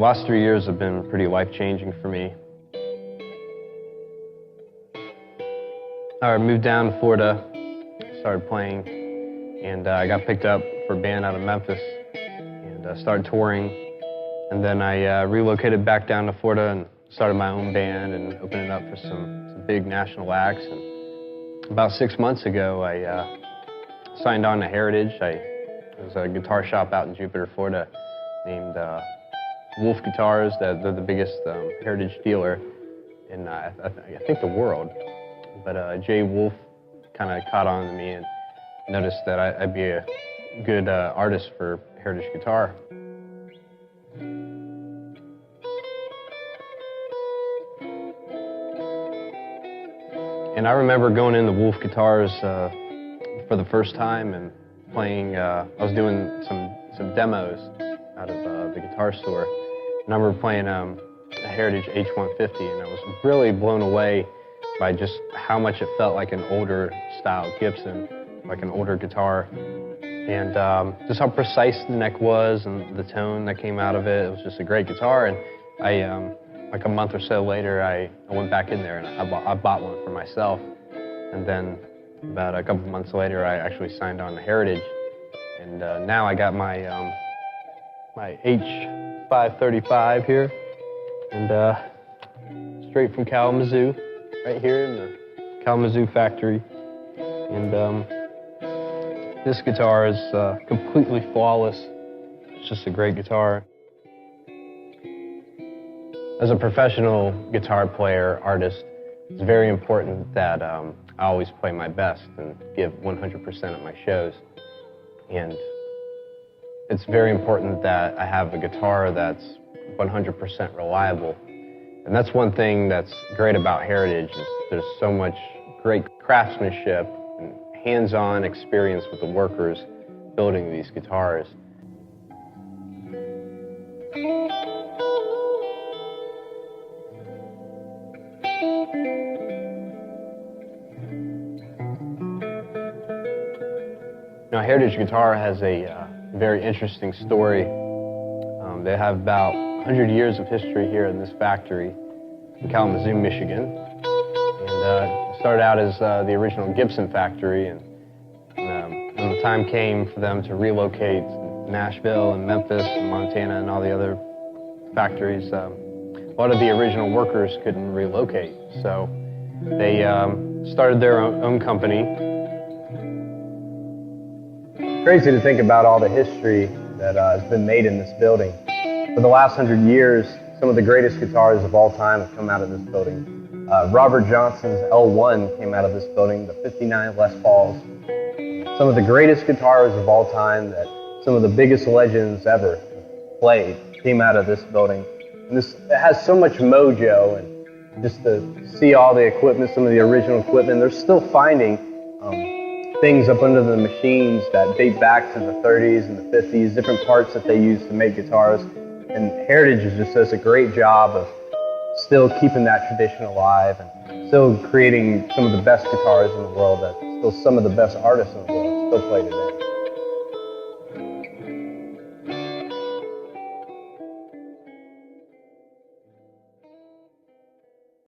The last 3 years have been pretty life-changing for me. I moved down to Florida, started playing, and I got picked up for a band out of Memphis and started touring. And then I relocated back down to Florida and started my own band and opened it up for some big national acts. And about 6 months ago, I signed on to Heritage. It was a guitar shop out in Jupiter, Florida, named Wolf Guitars. They're the biggest Heritage dealer in, I think, the world. But Jay Wolf kind of caught on to me and noticed that I'd be a good artist for Heritage guitar. And I remember going into Wolf Guitars for the first time and playing. I was doing some demos out of the guitar store. And I remember playing a Heritage H150, and I was really blown away by just how much it felt like an older style Gibson, like an older guitar, and just how precise the neck was and the tone that came out of it. It was just a great guitar. And I, like a month or so later, I went back in there and I bought one for myself. And then about a couple months later, I actually signed on to Heritage. And now I got my my H535 here, and straight from Kalamazoo, right here in the Kalamazoo factory. And this guitar is completely flawless. It's just a great guitar. As a professional guitar player, artist, it's very important that I always play my best and give 100% at my shows. And it's very important that I have a guitar that's 100% reliable. And that's one thing that's great about Heritage, is there's so much great craftsmanship and hands-on experience with the workers building these guitars. Now, Heritage Guitar has a very interesting story. They have about 100 years of history here in this factory in Kalamazoo, Michigan. And it started out as the original Gibson factory. And when the time came for them to relocate to Nashville and Memphis and Montana and all the other factories, a lot of the original workers couldn't relocate. So they started their own company. Crazy to think about all the history that has been made in this building. For the last 100 years, some of the greatest guitars of all time have come out of this building. Robert Johnson's L1 came out of this building, the 59 Les Pauls. Some of the greatest guitars of all time that some of the biggest legends ever played came out of this building. And it has so much mojo, and just to see all the equipment, some of the original equipment, they're still finding things up under the machines that date back to the 30s and the 50s, different parts that they used to make guitars. And Heritage just does a great job of still keeping that tradition alive and still creating some of the best guitars in the world that still some of the best artists in the world still play today.